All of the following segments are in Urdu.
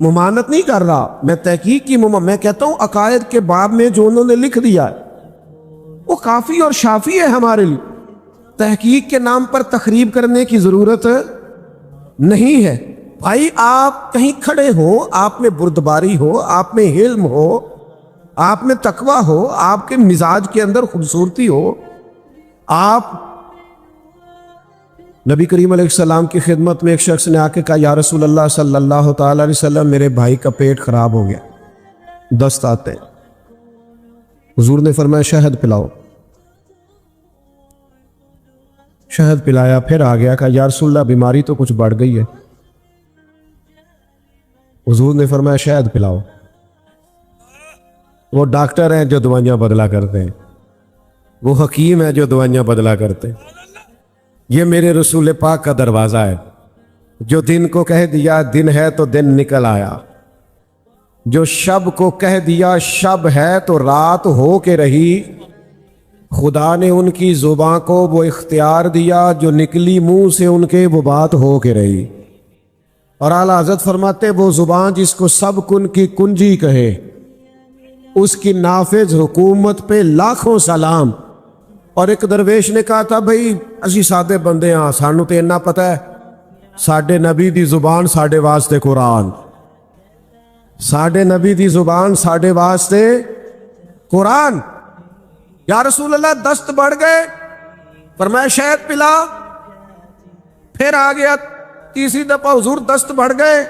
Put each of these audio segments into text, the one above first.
ممانت نہیں کر رہا، میں تحقیق کی میں کہتا ہوں عقائد کے باب میں جو انہوں نے لکھ دیا ہے وہ کافی اور شافی ہے ہمارے لیے، تحقیق کے نام پر تخریب کرنے کی ضرورت نہیں ہے۔ بھائی آپ کہیں کھڑے ہو، آپ میں بردباری ہو، آپ میں علم ہو، آپ میں تقوی ہو، آپ کے مزاج کے اندر خوبصورتی ہو، آپ نبی کریم علیہ السلام کی خدمت میں ایک شخص نے آ کے کہا یا رسول اللہ صلی اللہ تعالی علیہ وسلم میرے بھائی کا پیٹ خراب ہو گیا، دست آتے ہیں۔ حضور نے فرمایا شہد پلاؤ، شہد پلایا، پھر آ گیا کہا یا رسول اللہ بیماری تو کچھ بڑھ گئی ہے۔ حضور نے فرمایا شہد پلاؤ۔ وہ ڈاکٹر ہیں جو دوائیاں بدلا کرتے ہیں، وہ حکیم ہیں جو دوائیاں بدلا کرتے ہیں۔ یہ میرے رسول پاک کا دروازہ ہے، جو دن کو کہہ دیا دن ہے تو دن نکل آیا، جو شب کو کہہ دیا شب ہے تو رات ہو کے رہی۔ خدا نے ان کی زباں کو وہ اختیار دیا جو نکلی منہ سے ان کے وہ بات ہو کے رہی۔ اور اعلیٰ حضرت فرماتے وہ زبان جس کو سب کن کی کنجی کہے، اس کی نافذ حکومت پہ لاکھوں سلام۔ اور ایک درویش نے کہا تھا بھئی اسی سادے بندے ہاں، سانو تے اتنا پتہ ہے ساڈے نبی دی زبان ساڈے واسطے قرآن، ساڈے نبی دی زبان ساڈے واسطے قرآن۔ یا رسول اللہ دست بڑھ گئے، فرمایا شہد پلا، پھر آ گیا تیسری دفعہ حضور دست بڑھ گئے،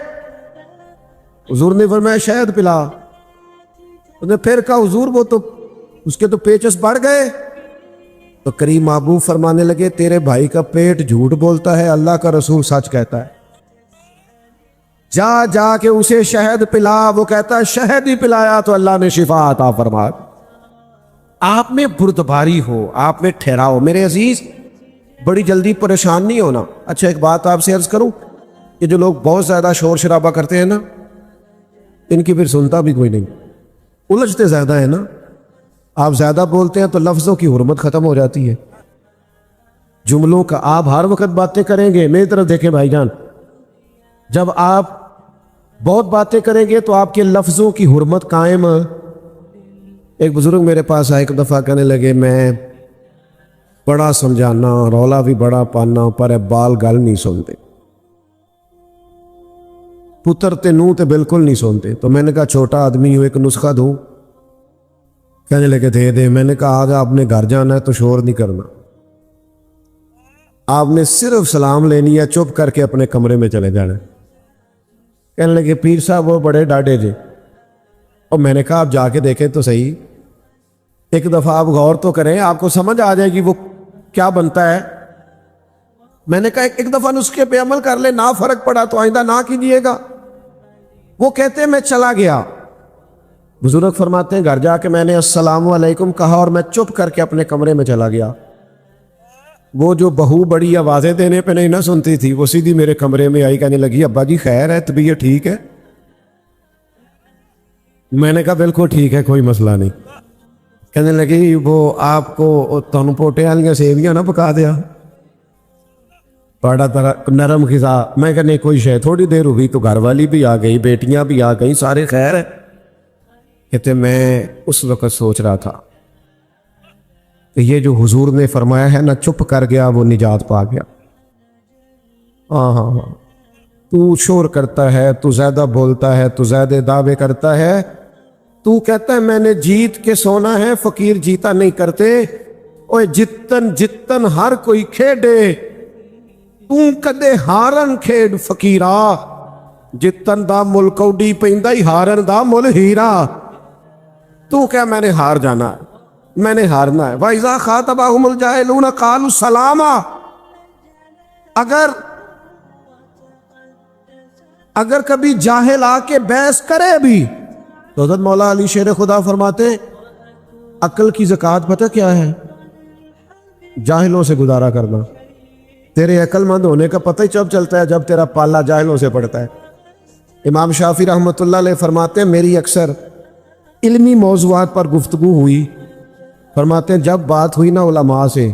حضور نے فرمایا شہد پلا۔ اس نے پھر کہا حضور وہ تو اس کے تو پیچس بڑھ گئے۔ تو کریم محبوب فرمانے لگے تیرے بھائی کا پیٹ جھوٹ بولتا ہے، اللہ کا رسول سچ کہتا ہے، جا جا کے اسے شہد پلا۔ وہ کہتا ہے شہد ہی پلایا تو اللہ نے شفا عطا فرما۔ آپ میں بردباری ہو، آپ میں ٹھہراؤ۔ میرے عزیز بڑی جلدی پریشان نہیں ہونا۔ اچھا ایک بات آپ سے عرض کروں، یہ جو لوگ بہت زیادہ شور شرابہ کرتے ہیں نا، ان کی پھر سنتا بھی کوئی نہیں، الجھتے زیادہ ہیں نا۔ آپ زیادہ بولتے ہیں تو لفظوں کی حرمت ختم ہو جاتی ہے، جملوں کا۔ آپ ہر وقت باتیں کریں گے، میری طرف دیکھیں بھائی جان، جب آپ بہت باتیں کریں گے تو آپ کے لفظوں کی حرمت قائم۔ ایک بزرگ میرے پاس آئے، ایک دفعہ کہنے لگے میں بڑا سمجھانا، رولا بھی بڑا پانا، پر بال گل نہیں سنتے، پتر تے نوں تے بالکل نہیں سنتے۔ تو میں نے کہا چھوٹا آدمی ہوں، ایک نسخہ دوں؟ کہنے لگے دے دے۔ میں نے کہا آج آپ نے گھر جانا ہے تو شور نہیں کرنا، آپ نے صرف سلام لینی ہے، چپ کر کے اپنے کمرے میں چلے جانا۔ کہنے لگے پیر صاحب وہ بڑے ڈاڈے جی۔ اور میں نے کہا آپ جا کے دیکھیں تو صحیح، ایک دفعہ آپ غور تو کریں، آپ کو سمجھ آ جائے گی وہ کیا بنتا ہے۔ میں نے کہا ایک دفعہ نسخے پہ عمل کر لے، نہ فرق پڑا تو آئندہ نہ کیجیے گا۔ وہ کہتے ہیں میں چلا گیا۔ بزرگ فرماتے ہیں گھر جا کے میں نے السلام علیکم کہا اور میں چپ کر کے اپنے کمرے میں چلا گیا۔ وہ جو بہو بڑی آوازیں دینے پہ نہیں نہ سنتی تھی، وہ سیدھی میرے کمرے میں آئی، کہنے لگی ابا جی خیر ہے، طبیعت ٹھیک ہے؟ میں نے کہا بالکل ٹھیک ہے، کوئی مسئلہ نہیں۔ کہنے لگی وہ آپ کو تنوں پوٹے والیاں سیویاں نہ پکا دیا، بڑا طرح نرم غذا۔ میں کہنے کوئی شے، تھوڑی دیر ہوئی تو گھر والی بھی آ گئی، بیٹیاں بھی آ گئیں، سارے خیر ہے۔ کہتے میں اس وقت سوچ رہا تھا کہ یہ جو حضور نے فرمایا ہے نا چپ کر گیا وہ نجات پا گیا۔ ہاں تو شور کرتا ہے، تو زیادہ بولتا ہے، تو زیادہ دعوے کرتا ہے، تو کہتا ہے میں نے جیت کے سونا ہے، فقیر جیتا نہیں کرتے۔ اوے جتن جتن ہر کوئی کھیڈے، تو کدے ہارن کھیڈ فقیرا، جتن دا مل کوڈی پیندا ہی ہارن دا مل ہیرا۔ تو کیا میں نے ہار جانا ہے، میں نے ہارنا ہے۔ وَإِذَا خَاطَبَهُمُ الْجَاهِلُونَ قَالُوا سَلَامًا۔ اگر کبھی جاہل آ کے بحث کرے بھی تو حضرت مولا علی شیر خدا فرماتے ہیں عقل کی زکوٰۃ پتہ کیا ہے؟ جاہلوں سے گزارا کرنا۔ تیرے عقل مند ہونے کا پتہ ہی جب چلتا ہے جب تیرا پالا جاہلوں سے پڑتا ہے۔ امام شافعی رحمۃ اللہ علیہ فرماتے ہیں میری اکثر علمی موضوعات پر گفتگو ہوئی، فرماتے ہیں جب بات ہوئی نا علماء سے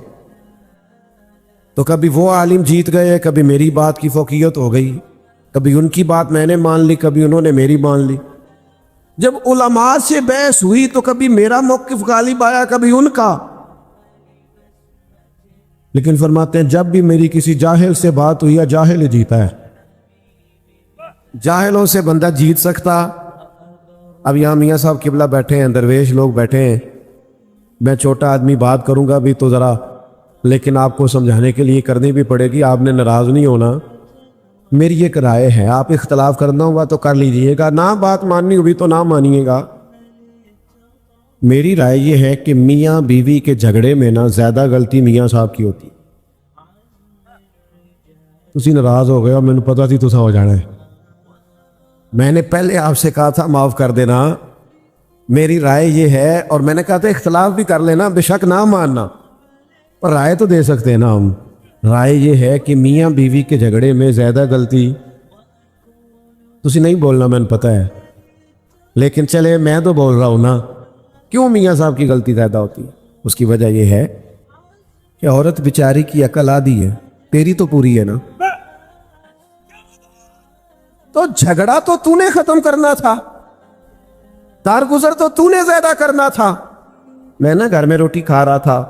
تو کبھی وہ عالم جیت گئے، کبھی میری بات کی فوقیت ہو گئی، کبھی ان کی بات میں نے مان لی، کبھی انہوں نے میری مان لی۔ جب علماء سے بحث ہوئی تو کبھی میرا موقف غالب آیا، کبھی ان کا۔ لیکن فرماتے ہیں جب بھی میری کسی جاہل سے بات ہوئی، یا جاہل ہی جیتا ہے، جاہلوں سے بندہ جیت سکتا۔ اب یہاں میاں صاحب قبلہ بیٹھے ہیں، درویش لوگ بیٹھے ہیں، میں چھوٹا آدمی بات کروں گا بھی تو ذرا، لیکن آپ کو سمجھانے کے لیے کرنی بھی پڑے گی، آپ نے ناراض نہیں ہونا۔ میری ایک رائے ہے، آپ اختلاف کرنا ہوا تو کر لیجئے گا، نہ بات ماننی ہوئی تو نہ مانیے گا۔ میری رائے یہ ہے کہ میاں بیوی کے جھگڑے میں نا زیادہ غلطی میاں صاحب کی ہوتی۔ تسی ناراض ہو گئے اور مجھے پتا تھی تسا ہو جانا ہے، میں نے پہلے آپ سے کہا تھا معاف کر دینا۔ میری رائے یہ ہے، اور میں نے کہا تھا اختلاف بھی کر لینا، بے شک نہ ماننا، پر رائے تو دے سکتے ہیں نا ہم۔ رائے یہ ہے کہ میاں بیوی کے جھگڑے میں زیادہ غلطی، تسی نہیں بولنا میں نے پتہ ہے، لیکن چلے میں تو بول رہا ہوں نا، کیوں میاں صاحب کی غلطی زیادہ ہوتی ہے؟ اس کی وجہ یہ ہے کہ عورت بیچاری کی عقل آدھی ہے، تیری تو پوری ہے نا۔ تو جھگڑا تو تو نے ختم کرنا تھا، دارگزر تو تو نے زیادہ کرنا تھا۔ میں نا گھر میں روٹی کھا رہا تھا،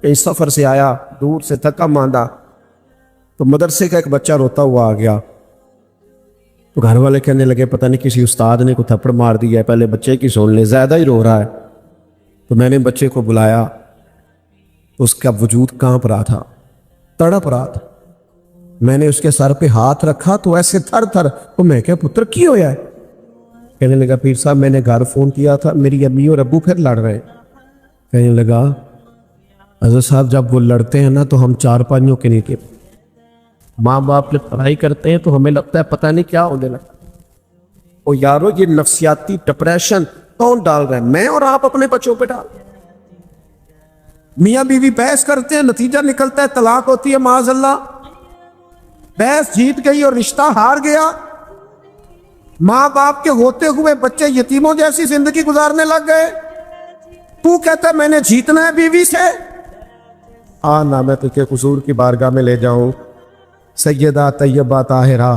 کہیں سفر سے آیا، دور سے تھکا ماندہ، تو مدرسے کا ایک بچہ روتا ہوا آ گیا، تو گھر والے کہنے لگے پتہ نہیں کسی استاد نے کوئی تھپڑ مار دیا ہے، پہلے بچے کی سن لے، زیادہ ہی رو رہا ہے۔ تو میں نے بچے کو بلایا، تو اس کا وجود کانپ رہا تھا، تڑپ رہا تھا۔ میں نے اس کے سر پہ ہاتھ رکھا تو ایسے تھر تھر، تو میں کہا پتر کی ہویا ہے؟ کہنے لگا پیر صاحب میں نے گھر فون کیا تھا، میری امی اور ابو پھر لڑ رہے۔ کہنے لگا حضرت صاحب جب وہ لڑتے ہیں نا تو ہم چار پانچوں کے نیچے، ماں باپ جب پڑھائی کرتے ہیں تو ہمیں لگتا ہے پتہ نہیں کیا ہونے لگتا۔ او یارو یہ نفسیاتی ڈپریشن کون ڈال رہا ہے؟ میں اور آپ اپنے بچوں پہ ڈال رہے ہیں۔ میاں بیوی بحث کرتے ہیں، نتیجہ نکلتا ہے طلاق ہوتی ہے معاذ اللہ۔ بحث جیت گئی اور رشتہ ہار گیا، ماں باپ کے ہوتے ہوئے بچے یتیموں جیسی زندگی گزارنے لگ گئے۔ تو کہتا ہے میں نے جیتنا ہے بیوی سے، نہ میں تجھے قصور کی بارگاہ میں لے جاؤں۔ سیدہ طیبہ طاہرہ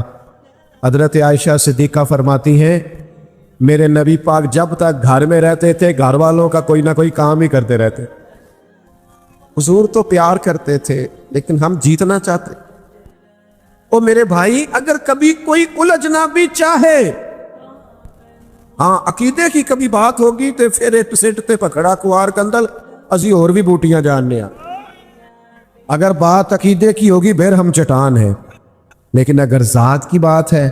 حضرت عائشہ صدیقہ فرماتی ہیں میرے نبی پاک جب تک گھر میں رہتے تھے گھر والوں کا کوئی نہ کوئی کام ہی کرتے رہتے۔ حضور تو پیار کرتے تھے لیکن ہم جیتنا چاہتے۔ او میرے بھائی اگر کبھی کوئی الجھنا بھی چاہے، عقیدے کی کبھی بات ہوگی تو پھر ایک سٹ تے پکڑا کوار کندل اسی اور بھی بوٹیاں جاننے۔ اگر بات عقیدے کی ہوگی پھر ہم چٹان ہیں، لیکن اگر ذات کی بات ہے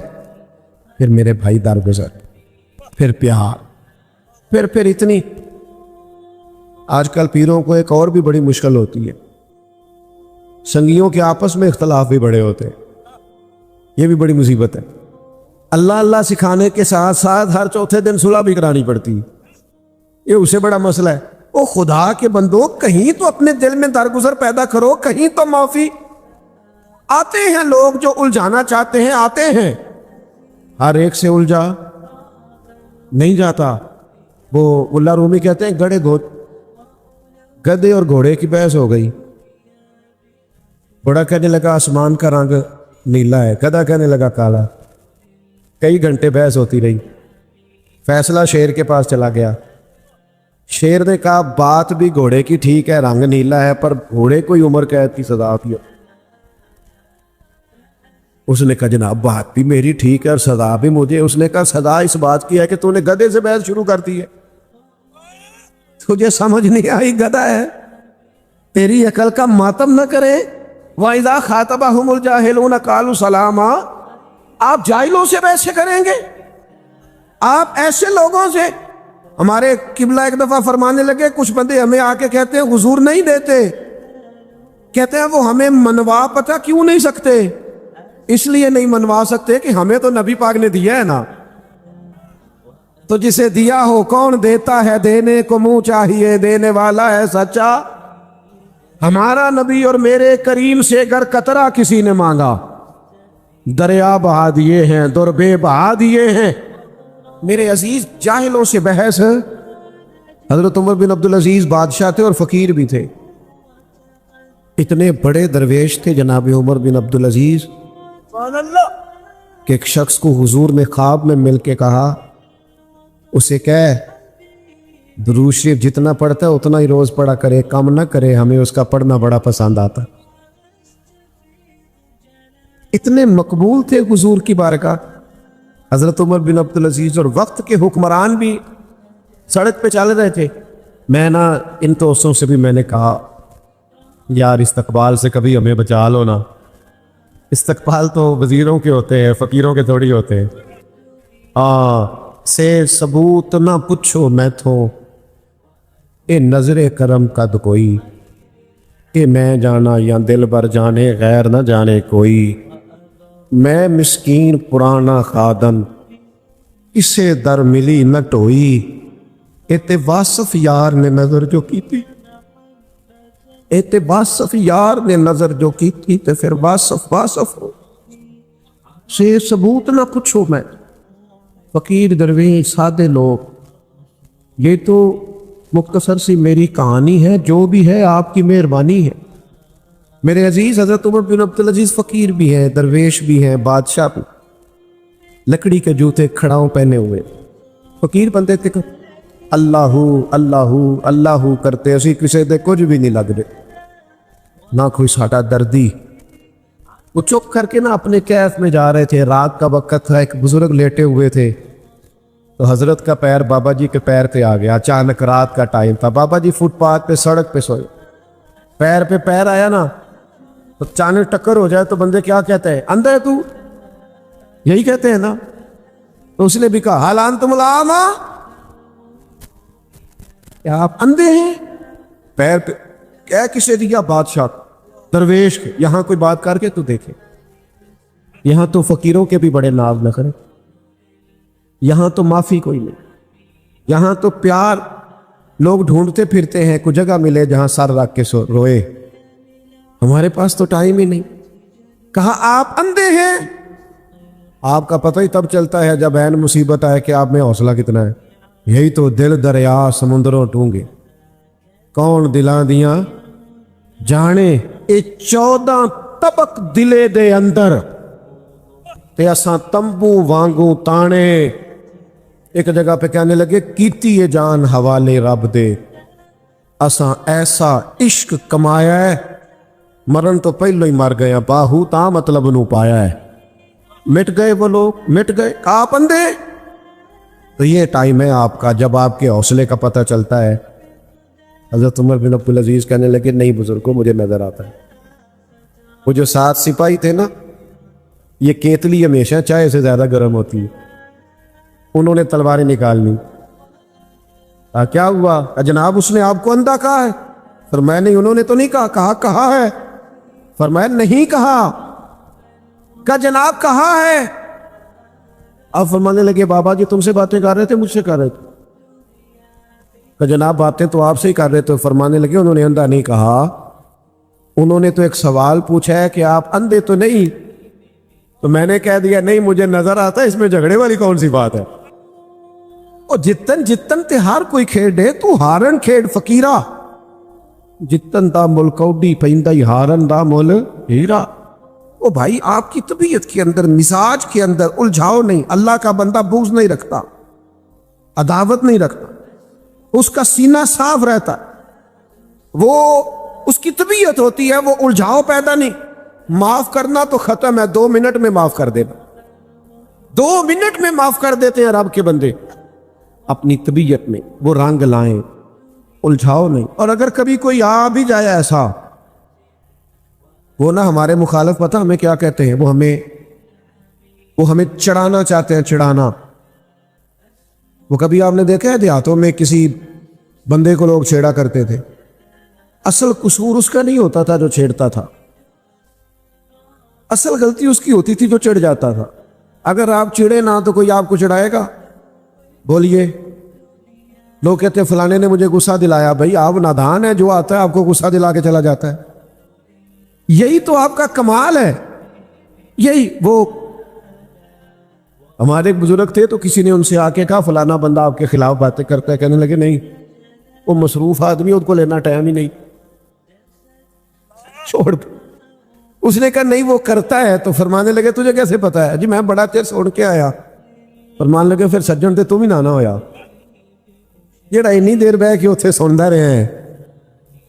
پھر میرے بھائی درگزر، پھر پیار، پھر اتنی۔ آج کل پیروں کو ایک اور بھی بڑی مشکل ہوتی ہے، سنگیوں کے آپس میں اختلاف بھی بڑے ہوتے ہیں، یہ بھی بڑی مصیبت ہے۔ اللہ اللہ سکھانے کے ساتھ ساتھ ہر چوتھے دن صلح بھی کرانی پڑتی ہے، یہ اسے بڑا مسئلہ ہے۔ او خدا کے بندو کہیں تو اپنے دل میں درگزر پیدا کرو، کہیں تو معافی۔ آتے ہیں لوگ جو الجھانا چاہتے ہیں، آتے ہیں، ہر ایک سے الجھا نہیں جاتا۔ وہ ملا رومی کہتے ہیں گدے اور گھوڑے کی بحث ہو گئی، گھوڑا کہنے لگا آسمان کا رنگ نیلا ہے، گدھا کہنے لگا کالا۔ کئی گھنٹے بحث ہوتی رہی، فیصلہ شیر کے پاس چلا گیا۔ شیر نے کہا بات بھی گھوڑے کی ٹھیک ہے، رنگ نیلا ہے، پر گھوڑے کو عمر قید کی سزا ہوتی ہے۔ اس نے کہا جناب بات بھی میری ٹھیک ہے اور سزا بھی مجھے۔ اس نے کہا سزا اس بات کی ہے کہ تو نے گدھے سے بحث شروع کر دی ہے، تجھے سمجھ نہیں آئی، گدھا ہے، تیری عقل کا ماتم نہ کرے۔ وَإِذَا خَاطَبَهُمُ الْجَاهِلُونَ قَالُوا سَلَامًا، آپ جاہلوں سے بحث کریں گے؟ آپ ایسے لوگوں سے؟ ہمارے قبلہ ایک دفعہ فرمانے لگے کچھ بندے ہمیں آ کے کہتے ہیں حضور نہیں دیتے، کہتے ہیں وہ ہمیں منوا پتہ کیوں نہیں سکتے؟ اس لیے نہیں منوا سکتے کہ ہمیں تو نبی پاک نے دیا ہے نا، تو جسے دیا ہو کون دیتا ہے، دینے کو منہ چاہیے، دینے والا ہے سچا۔ ہمارا نبی اور میرے کریم سے اگر قطرہ کسی نے مانگا، دریا بہا دیے ہیں، دربے بہا دیے ہیں۔ میرے عزیز جاہلوں سے بحث، حضرت عمر بن عبدالعزیز بادشاہ تھے اور فقیر بھی تھے، اتنے بڑے درویش تھے جناب عمر بن عبدالعزیز، کہ ایک شخص کو حضور نے خواب میں مل کے کہا اسے کہے درود شریف جتنا پڑھتا ہے اتنا ہی روز پڑھا کرے، کم نہ کرے، ہمیں اس کا پڑھنا بڑا پسند آتا۔ اتنے مقبول تھے حضور کی بارگاہ حضرت عمر بن عبدالعزیز، اور وقت کے حکمران بھی سڑک پہ چل رہے تھے۔ میں ان دوستوں سے بھی میں نے کہا یار استقبال سے کبھی ہمیں بچا لو نا، استقبال تو وزیروں کے ہوتے ہیں، فقیروں کے تھوڑی ہوتے ہیں۔ سے ثبوت نہ پوچھو میں تو اے نظر کرم قد کوئی، کہ میں جانا یا دل بر جانے غیر نہ جانے کوئی، میں مسکین پرانا خادن اسے در ملی نہ ٹوئی، اے واصف یار نے نظر جو کی تھی، اے واصف یار نے نظر جو کی تھی تے پھر واصف ہو، سے ثبوت نہ پوچھو میں۔ فقیر درویش سادے لوگ، یہ تو مختصر سی میری کہانی ہے، جو بھی ہے آپ کی مہربانی ہے۔ میرے عزیز حضرت عمر بن عبدالعزیز فقیر بھی ہیں، درویش بھی ہیں، بادشاہ بھی، لکڑی کے جوتے کھڑاؤں پہنے ہوئے فقیر بندے تھے۔ اللہ اللہ اللہ کرتے اسی کسی دے کچھ بھی نہیں لگ رہے، نہ کوئی ساٹا دردی۔ وہ چپ کر کے اپنے کیف میں جا رہے تھے، رات کا وقت تھا، ایک بزرگ لیٹے ہوئے تھے، تو حضرت کا پیر بابا جی کے پیر پہ آ گیا۔ اچانک رات کا ٹائم تھا، بابا جی فٹ پاتھ پہ سڑک پہ سوئے، پیر پہ پیر آیا نا تو اچانک ٹکر ہو جائے تو بندے کیا کہتے ہیں؟ اندھا ہے تو، یہی کہتے ہیں نا۔ تو اس نے بھی کہا حال انتم العاما، کیا آپ اندھے ہیں؟ پیر پہ کیا کسے دیا؟ بادشاہ درویش کے۔ یہاں کوئی بات کر کے تو دیکھے، یہاں تو فقیروں کے بھی بڑے ناز نہ کرے، یہاں تو معافی کوئی نہیں، یہاں تو پیار لوگ ڈھونڈتے پھرتے ہیں، کوئی جگہ ملے جہاں سر رکھ کے روئے، ہمارے پاس تو ٹائم ہی نہیں۔ کہا آپ اندھے ہیں؟ آپ کا پتہ ہی تب چلتا ہے جب عین مصیبت آئے کہ آپ میں حوصلہ کتنا ہے۔ یہی تو دل دریا سمندروں ٹونگے، کون دلاں دیاں جانے، اے 14 طبق دلے دے اندر تے اساں تمبو وانگوں تانے۔ ایک جگہ پہ کہنے لگے کیتی ہے جان حوالے رب دے، اساں ایسا عشق کمایا ہے، مرن تو پہلو ہی مر گیا، باہو تا مطلب نو پایا ہے۔ مٹ گئے وہ لوگ، مٹ گئے۔ آپ اندھے؟ تو یہ ٹائم ہے آپ کا جب آپ کے حوصلے کا پتہ چلتا ہے۔ حضرت عمر بن عبدالعزیز کہنے لگے نہیں بزرگوں، مجھے نظر آتا ہے۔ وہ جو 7 سپاہی تھے نا، یہ کیتلی ہمیشہ چائے سے زیادہ گرم ہوتی ہے، انہوں نے تلواریں نکال لی۔ کیا ہوا؟ جناب اس نے آپ کو اندھا کہا ہے؟ فرمایا نہیں، انہوں نے تو نہیں کہا۔ کہا ہے؟ فرمایا نہیں کہا۔ کہا جناب کہا ہے۔ اب فرمانے لگے بابا جی تم سے باتیں کر رہے تھے مجھ سے کر رہے تھے؟ کہ جناب باتیں تو آپ سے ہی کر رہے تھے۔ فرمانے لگے انہوں نے اندھا نہیں کہا، انہوں نے تو ایک سوال پوچھا ہے کہ آپ اندھے تو نہیں؟ تو میں نے کہہ دیا نہیں مجھے نظر آتا ہے، اس میں جھگڑے والی کون سی بات ہے؟ اور جتن تے ہر کوئی کھیڈے تو ہارن کھیڈ فقیرہ، جتن دا ملکوڈی پیندا ہی ہارن دا مل ہیرا۔ او بھائی آپ کی طبیعت کے اندر، مزاج کے اندر الجھاؤ نہیں۔ اللہ کا بندہ بغض نہیں رکھتا، عداوت نہیں رکھتا، اس کا سینہ صاف رہتا ہے، وہ اس کی طبیعت ہوتی ہے، وہ الجھاؤ پیدا نہیں۔ معاف کرنا تو ختم ہے، 2 منٹ میں معاف کر دینا، 2 منٹ میں معاف کر دیتے ہیں رب کے بندے۔ اپنی طبیعت میں وہ رنگ لائیں، الجھاؤ نہیں۔ اور اگر کبھی کوئی آ بھی جائے ایسا، وہ نہ ہمارے مخالف پتہ ہمیں کیا کہتے ہیں، وہ ہمیں چڑھانا چاہتے ہیں، چڑھانا۔ وہ کبھی آپ نے دیکھا ہے دیہاتوں میں کسی بندے کو لوگ چھیڑا کرتے تھے، اصل قصور اس کا نہیں ہوتا تھا جو چھیڑتا تھا، اصل غلطی اس کی ہوتی تھی جو چڑھ جاتا تھا۔ اگر آپ چڑھے نہ تو کوئی آپ کو چڑھائے گا؟ بولیے۔ لوگ کہتے ہیں فلانے نے مجھے غصہ دلایا۔ بھائی آپ نادان ہیں، جو آتا ہے آپ کو غصہ دلا کے چلا جاتا ہے۔ یہی تو آپ کا کمال ہے۔ یہی وہ ہمارے ایک بزرگ تھے تو کسی نے ان سے آ کے کہا فلانا بندہ آپ کے خلاف باتیں کرتا ہے۔ کہنے لگے نہیں، وہ مصروف آدمی، ان کو لینا ٹائم ہی نہیں، چھوڑ دو، اس نے کہا نہیں وہ کرتا ہے. تو فرمانے لگے تجھے کیسے پتا ہے؟ جی میں بڑا چیر سن کے آیا. فرمان لگے پھر سجن تے تم ہی نانا ہویا جڑا اتنی دیر بہ کے اتنے سنتا رہے ہیں.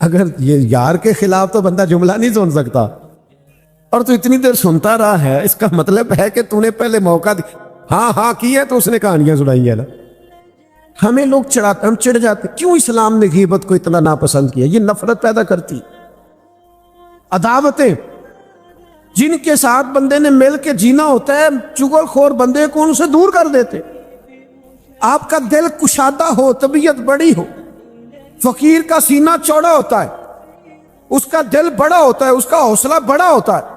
اگر یہ یار کے خلاف تو بندہ جملہ نہیں سن سکتا, اور تو اتنی دیر سنتا رہا ہے, اس کا مطلب ہے کہ تو نے پہلے موقع دی. ہاں کی ہے تو اس نے کہانیاں سنائی ہے نا. ہمیں لوگ چڑھاتے, ہم چڑھ جاتے. کیوں اسلام نے غیبت کو اتنا ناپسند کیا؟ یہ نفرت پیدا کرتی, عداوتیں. جن کے ساتھ بندے نے مل کے جینا ہوتا ہے, چغل خور بندے کو ان سے دور کر دیتے. آپ کا دل کشادہ ہو, طبیعت بڑی ہو. فقیر کا سینہ چوڑا ہوتا ہے, اس کا دل بڑا ہوتا ہے, اس کا حوصلہ بڑا ہوتا ہے.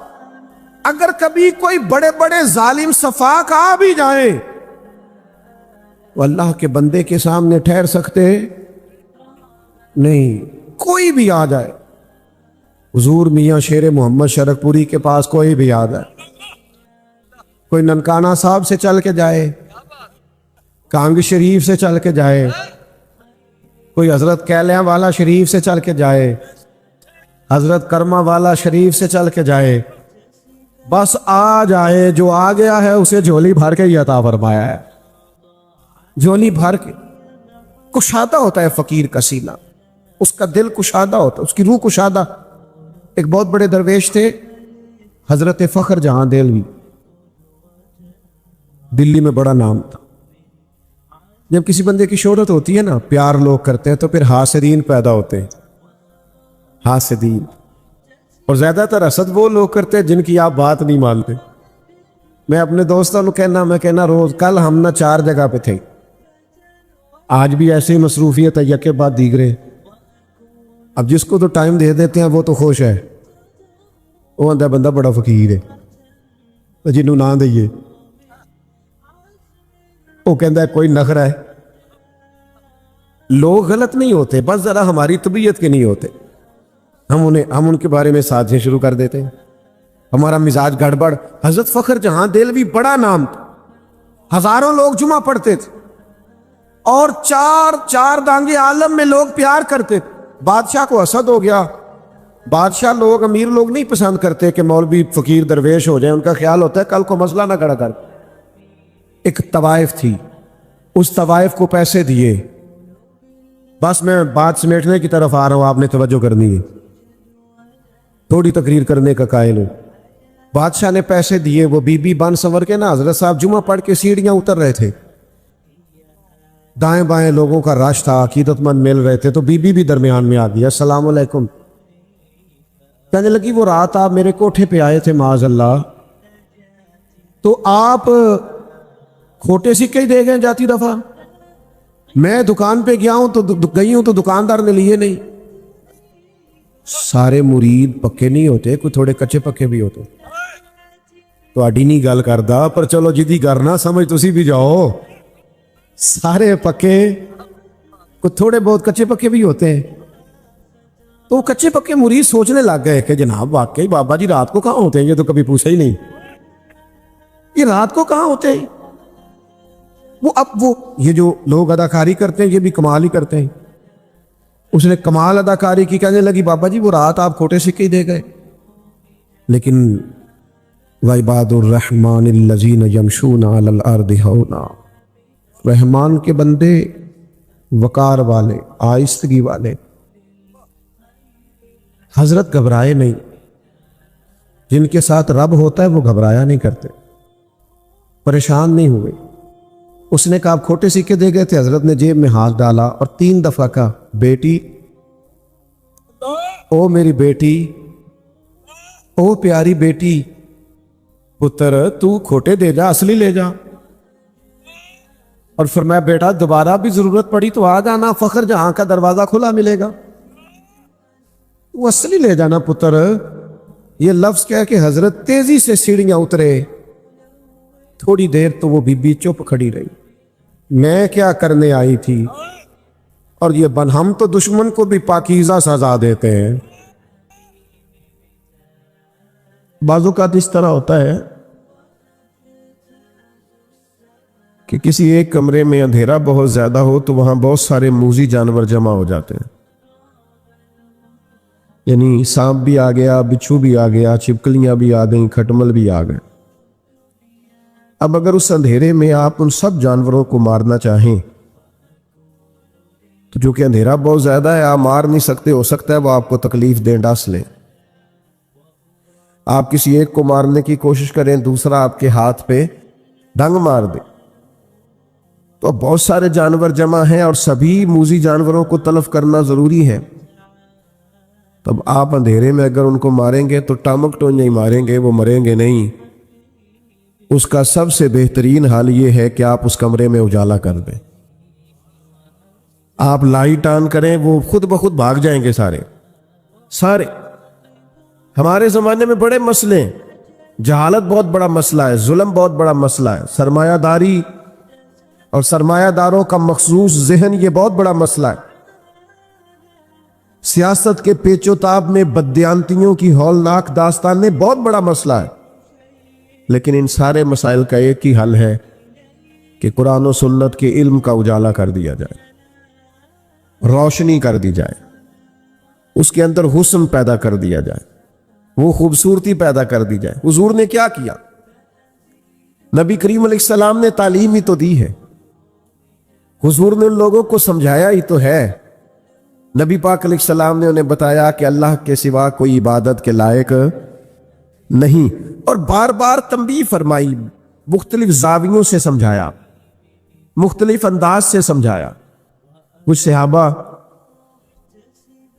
اگر کبھی کوئی بڑے بڑے ظالم صفاق آ بھی جائیں, وہ اللہ کے بندے کے سامنے ٹھہر سکتے نہیں. کوئی بھی آ جائے, حضور میاں شیر محمد شرک پوری کے پاس کوئی بھی آ جائے, کوئی ننکانہ صاحب سے چل کے جائے, کانگ شریف سے چل کے جائے, کوئی حضرت کیلیاں والا شریف سے چل کے جائے, حضرت کرما والا شریف سے چل کے جائے, بس آ جائے. جو آ گیا ہے اسے جھولی بھر کے ہی عطا فرمایا ہے. جھولی بھر کے. کشادہ ہوتا ہے فقیر کا سینہ, اس کا دل کشادہ ہوتا ہے, اس کی روح کشادہ. ایک بہت بڑے درویش تھے حضرت فخر جہاں دہلوی, دلی میں بڑا نام تھا. جب کسی بندے کی شہرت ہوتی ہے نا, پیار لوگ کرتے ہیں, تو پھر حاسدین پیدا ہوتے ہیں. حاسدین, اور زیادہ تر حسد وہ لوگ کرتے ہیں جن کی آپ بات نہیں مانتے. میں اپنے دوستوں کو کہنا روز, کل ہم نہ 4 جگہ پہ تھے, آج بھی ایسی مصروفیت ہے یکے بعد دیگرے. اب جس کو تو ٹائم دے دیتے ہیں وہ تو خوش ہے, وہ آندہ بندہ بڑا فقیر ہے, جنہوں نہ دئیے وہ کہتا ہے کوئی نخرہ ہے. لوگ غلط نہیں ہوتے, بس ذرا ہماری طبیعت کے نہیں ہوتے. ہم ان کے بارے میں سازشیں شروع کر دیتے ہیں, ہمارا مزاج گڑبڑ. حضرت فخر جہاں دہلوی بڑا نام تھا, ہزاروں لوگ جمعہ پڑھتے تھے, اور چار دانگے عالم میں لوگ پیار کرتے تھے. بادشاہ کو حسد ہو گیا. بادشاہ لوگ, امیر لوگ نہیں پسند کرتے کہ مولوی فقیر درویش ہو جائیں. ان کا خیال ہوتا ہے کل کو مسئلہ نہ کھڑا کر. ایک طوائف تھی, اس طوائف کو پیسے دیے, بس میں بات سمیٹنے کی طرف آ رہا ہوں, آپ نے توجہ کرنی ہے, تھوڑی تقریر کرنے کا قائل ہوں. بادشاہ نے پیسے دیے, وہ بی بی بن سنور کے نا حضرت صاحب جمعہ پڑھ کے سیڑھیاں اتر رہے تھے. دائیں بائیں لوگوں کا رش تھا, عقیدت مند مل رہے تھے. تو بی بی بھی درمیان میں آ گئی, السلام علیکم. کہنے لگی وہ رات آپ میرے کوٹھے پہ آئے تھے معاذ اللہ, تو آپ کھوٹے سکے ہی دے گئے جاتی دفعہ. میں دکان پہ گیا ہوں تو دکاندار نے لیے نہیں. سارے مرید پکے نہیں ہوتے, کوئی تھوڑے کچے پکے بھی ہوتے. تو آڈی نہیں گل کردا, پر چلو جدی کرنا سمجھ تسی بھی جاؤ. سارے پکے, کوئی تھوڑے بہت کچے پکے بھی ہوتے ہیں. تو کچے پکے مرید سوچنے لگ گئے کہ جناب واقعی بابا جی رات کو کہاں ہوتے ہیں, یہ تو کبھی پوچھا ہی نہیں, یہ رات کو کہاں ہوتے ہیں. وہ یہ جو لوگ اداکاری کرتے ہیں یہ بھی کمال ہی کرتے ہیں. اس نے کمال اداکاری کی, کہنے لگی بابا جی وہ رات آپ کھوٹے سکے ہی دے گئے. لیکن وَعِبَادُ الرَّحْمَنِ الَّذِينَ يَمْشُونَ عَلَى الْأَرْضِ هَوْنًا, رحمان کے بندے وقار والے, آہستگی والے. حضرت گھبرائے نہیں, جن کے ساتھ رب ہوتا ہے وہ گھبرایا نہیں کرتے, پریشان نہیں ہوئے. اس نے کہا آپ کھوٹے سکے دے گئے تھے. حضرت نے جیب میں ہاتھ ڈالا اور 3 دفعہ کہا بیٹی, او میری بیٹی, او پیاری بیٹی, پتر تو کھوٹے دے جا, اصلی لے جا. اور فرمایا بیٹا دوبارہ بھی ضرورت پڑی تو آ جانا, فخر جہاں کا دروازہ کھلا ملے گا, وہ اصلی لے جانا پتر. یہ لفظ کہہ کہ حضرت تیزی سے سیڑھیاں اترے. تھوڑی دیر تو وہ بی بی چپ کھڑی رہی, میں کیا کرنے آئی تھی. اور یہ ہم تو دشمن کو بھی پاکیزہ سزا دیتے ہیں. بعض اوقات اس طرح ہوتا ہے کہ کسی ایک کمرے میں اندھیرا بہت زیادہ ہو تو وہاں بہت سارے موذی جانور جمع ہو جاتے ہیں. یعنی سانپ بھی آ گیا، بچھو بھی آ گیا، چھپکلیاں بھی آ گئیں، کھٹمل بھی آ گئے۔ اب اگر اس اندھیرے میں آپ ان سب جانوروں کو مارنا چاہیں تو چونکہ اندھیرا بہت زیادہ ہے، آپ مار نہیں سکتے، ہو سکتا ہے وہ آپ کو تکلیف دیں، ڈس لیں۔ آپ کسی ایک کو مارنے کی کوشش کریں، دوسرا آپ کے ہاتھ پہ ڈنگ مار دے، تو بہت سارے جانور جمع ہیں اور سبھی موذی جانوروں کو تلف کرنا ضروری ہے۔ تب آپ اندھیرے میں اگر ان کو ماریں گے تو ٹامک ٹونجے ہی ماریں گے، وہ مریں گے نہیں۔ اس کا سب سے بہترین حال یہ ہے کہ آپ اس کمرے میں اجالا کر دیں، آپ لائٹ آن کریں، وہ خود بخود بھاگ جائیں گے سارے۔ ہمارے زمانے میں بڑے مسئلے ہیں، جہالت بہت بڑا مسئلہ ہے، ظلم بہت بڑا مسئلہ ہے، سرمایہ داری اور سرمایہ داروں کا مخصوص ذہن یہ بہت بڑا مسئلہ ہے، سیاست کے پیچ و تاب میں بددیانتیوں کی ہولناک داستانیں بہت بڑا مسئلہ ہے۔ لیکن ان سارے مسائل کا ایک ہی حل ہے کہ قرآن و سنت کے علم کا اجالا کر دیا جائے، روشنی کر دی جائے، اس کے اندر حسن پیدا کر دیا جائے، وہ خوبصورتی پیدا کر دی جائے۔ حضور نے کیا کیا؟ نبی کریم علیہ السلام نے تعلیم ہی تو دی ہے، حضور نے ان لوگوں کو سمجھایا ہی تو ہے۔ نبی پاک علیہ السلام نے انہیں بتایا کہ اللہ کے سوا کوئی عبادت کے لائق نہیں، اور بار بار تنبیہ فرمائی، مختلف زاویوں سے سمجھایا، مختلف انداز سے سمجھایا۔ کچھ صحابہ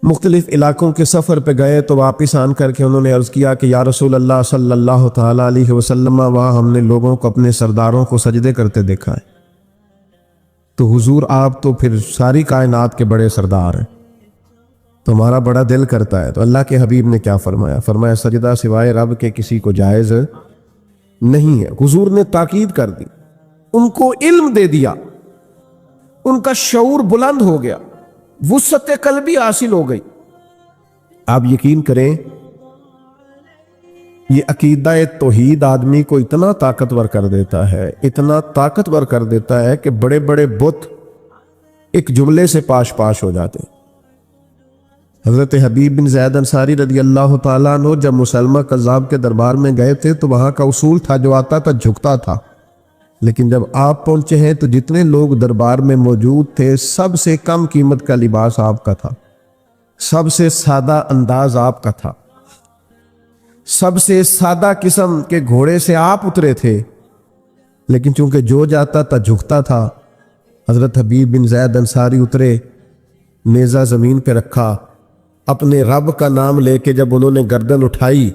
مختلف علاقوں کے سفر پہ گئے تو واپس آن کر کے انہوں نے عرض کیا کہ یا رسول اللہ صلی اللہ تعالیٰ علیہ وسلم، وہاں ہم نے لوگوں کو اپنے سرداروں کو سجدے کرتے دیکھا ہے، تو حضور آپ تو پھر ساری کائنات کے بڑے سردار ہیں، تو ہمارا بڑا دل کرتا ہے۔ تو اللہ کے حبیب نے کیا فرمایا؟ فرمایا سجدہ سوائے رب کے کسی کو جائز نہیں ہے۔ حضور نے تاکید کر دی، ان کو علم دے دیا، ان کا شعور بلند ہو گیا، وسعت قلبی حاصل ہو گئی۔ آپ یقین کریں، یہ عقیدہ توحید آدمی کو اتنا طاقتور کر دیتا ہے، اتنا طاقتور کر دیتا ہے کہ بڑے بڑے بت ایک جملے سے پاش پاش ہو جاتے ہیں۔ حضرت حبیب بن زید انصاری رضی اللہ تعالیٰ عنہ جب مسلمہ کذاب کے دربار میں گئے تھے تو وہاں کا اصول تھا جو آتا تھا جھکتا تھا، لیکن جب آپ پہنچے ہیں تو جتنے لوگ دربار میں موجود تھے سب سے کم قیمت کا لباس آپ کا تھا، سب سے سادہ انداز آپ کا تھا، سب سے سادہ قسم کے گھوڑے سے آپ اترے تھے، لیکن چونکہ جو جاتا تھا جھکتا تھا۔ حضرت حبیب بن زید انصاری اترے، نیزہ زمین پہ رکھا، اپنے رب کا نام لے کے جب انہوں نے گردن اٹھائی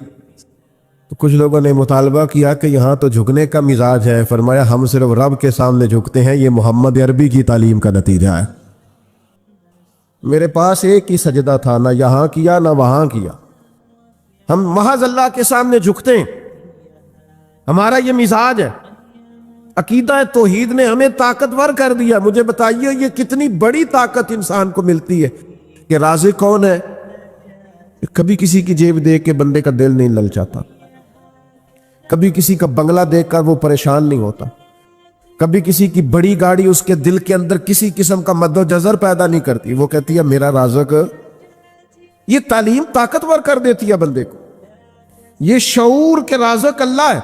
تو کچھ لوگوں نے مطالبہ کیا کہ یہاں تو جھکنے کا مزاج ہے۔ فرمایا ہم صرف رب کے سامنے جھکتے ہیں، یہ محمد عربی کی تعلیم کا نتیجہ ہے۔ میرے پاس ایک ہی سجدہ تھا، نہ یہاں کیا نہ وہاں کیا، ہم محض اللہ کے سامنے جھکتے ہیں، ہمارا یہ مزاج ہے۔ عقیدہ توحید نے ہمیں طاقتور کر دیا۔ مجھے بتائیے یہ کتنی بڑی طاقت انسان کو ملتی ہے کہ رازق کون ہے؟ کبھی کسی کی جیب دیکھ کے بندے کا دل نہیں للچاتا، کبھی کسی کا بنگلہ دیکھ کر وہ پریشان نہیں ہوتا، کبھی کسی کی بڑی گاڑی اس کے دل کے اندر کسی قسم کا مد و جزر پیدا نہیں کرتی، وہ کہتی ہے میرا رازق۔ یہ تعلیم طاقتور کر دیتی ہے بندے کو، یہ شعور کے رازق اللہ ہے،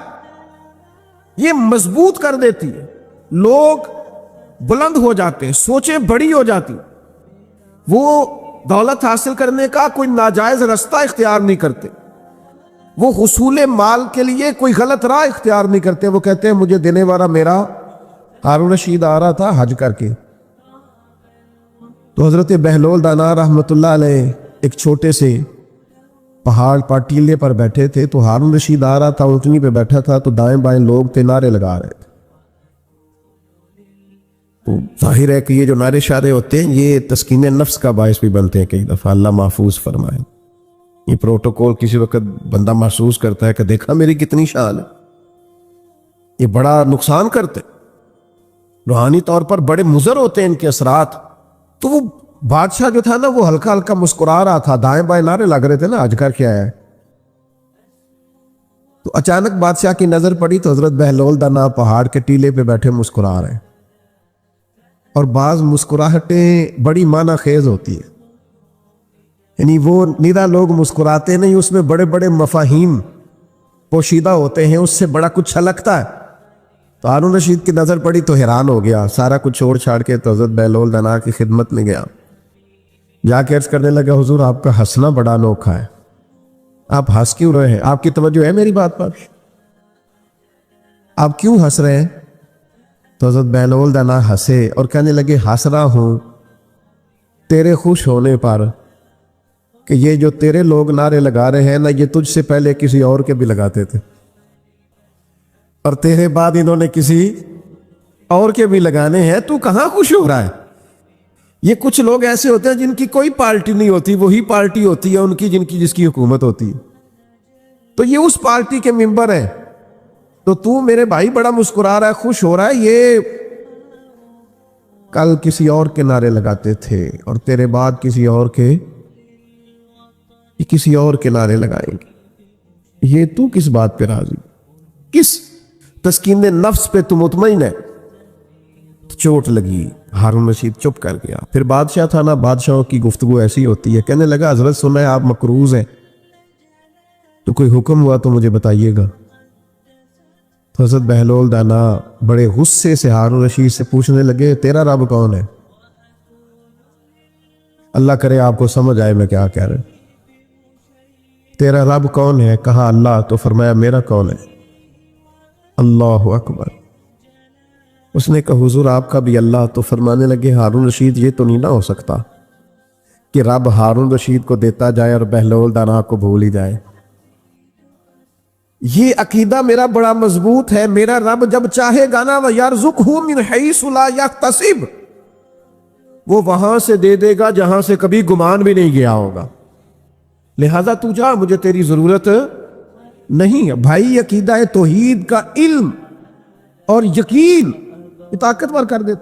یہ مضبوط کر دیتی ہے۔ لوگ بلند ہو جاتے ہیں، سوچیں بڑی ہو جاتی، وہ دولت حاصل کرنے کا کوئی ناجائز رستہ اختیار نہیں کرتے، وہ حصول مال کے لیے کوئی غلط راہ اختیار نہیں کرتے، وہ کہتے ہیں مجھے دینے والا میرا ہارون رشید آ رہا تھا حج کر کے۔ تو حضرت بہلول دانا رحمۃ اللہ علیہ ایک چھوٹے سے پہاڑ پاٹیلے پر بیٹھے تھے، تو ہارون رشید آ رہا تھا، اونٹنی پہ بیٹھا تھا، تو دائیں بائیں لوگ تھے نعرے لگا رہے تھے۔ تو ظاہر ہے کہ یہ جو نعرے شعرے ہوتے ہیں یہ تسکین نفس کا باعث بھی بنتے ہیں، کئی دفعہ اللہ محفوظ فرمائے۔ یہ پروٹوکول کسی وقت بندہ محسوس کرتا ہے کہ دیکھا میری کتنی شان ہے، یہ بڑا نقصان کرتے، روحانی طور پر بڑے مضر ہوتے ہیں ان کے اثرات۔ تو وہ بادشاہ جو تھا نا وہ ہلکا ہلکا مسکرا رہا تھا، دائیں بائیں نعرے لگ رہے تھے نا حج کر کے آیا ہے۔ تو اچانک بادشاہ کی نظر پڑی تو حضرت بہلول دانا پہاڑ کے ٹیلے پہ بیٹھے مسکرا رہے ہیں، اور بعض مسکراہٹیں بڑی معنی خیز ہوتی ہے۔ یعنی وہ نیرا لوگ مسکراتے نہیں، اس میں بڑے بڑے مفاہیم پوشیدہ ہوتے ہیں، اس سے بڑا کچھ چھلکتا ہے۔ تو ہارون رشید کی نظر پڑی تو حیران ہو گیا، سارا کچھ چھوڑ چھاڑ کے تو حضرت بہلول دانا کی خدمت میں گیا، جا کے عرض کرنے لگا حضور آپ کا ہنسنا بڑا انوکھا ہے، آپ ہنس کیوں رہے ہیں؟ آپ کی توجہ ہے میری بات پر؟ آپ کیوں ہنس رہے ہیں؟ تو حضرت بہلول دانا ہنسے اور کہنے لگے ہنس رہا ہوں تیرے خوش ہونے پر کہ یہ جو تیرے لوگ نعرے لگا رہے ہیں نا، یہ تجھ سے پہلے کسی اور کے بھی لگاتے تھے، اور تیرے بعد انہوں نے کسی اور کے بھی لگانے ہیں، تو کہاں خوش ہو رہا ہے؟ یہ کچھ لوگ ایسے ہوتے ہیں جن کی کوئی پارٹی نہیں ہوتی، وہی پارٹی ہوتی ہے ان کی جس کی حکومت ہوتی ہے، تو یہ اس پارٹی کے ممبر ہیں، تو میرے بھائی بڑا مسکرا رہا ہے، خوش ہو رہا ہے، یہ کل کسی اور کے نعرے لگاتے تھے اور تیرے بعد کسی اور کے نعرے لگائیں گے، یہ تو کس بات پہ راضی، کس تسکین نفس پہ تو مطمئن ہے؟ چوٹ لگی، ہارون رشید چپ کر گیا۔ پھر بادشاہ تھا نا، بادشاہوں کی گفتگو ایسی ہوتی ہے، کہنے لگا حضرت سنا ہے آپ مقروض ہیں، تو کوئی حکم ہوا تو مجھے بتائیے گا۔ تو حضرت بہلول دانا بڑے غصے سے ہارون رشید سے پوچھنے لگے تیرا رب کون ہے؟ اللہ کرے آپ کو سمجھ آئے میں کیا کہہ رہا ہوں۔ تیرا رب کون ہے؟ کہا اللہ۔ تو فرمایا میرا کون ہے؟ اللہ اکبر۔ اس نے کہا حضور آپ کا بھی اللہ۔ تو فرمانے لگے ہارون رشید یہ تو نہیں نہ ہو سکتا کہ رب ہارون رشید کو دیتا جائے اور بہلول دانا کو بھول ہی جائے۔ یہ عقیدہ میرا بڑا مضبوط ہے، میرا رب جب چاہے گا نا وَيَرْزُقْهُ مِنْ حَيْثُ لَا يَحْتَسِبُ، وہ وہاں سے دے دے گا جہاں سے کبھی گمان بھی نہیں گیا ہوگا، لہذا تو جا، مجھے تیری ضرورت نہیں ہے۔ بھائی عقیدہ توحید کا علم اور یقین یہ طاقتور کر دیتا۔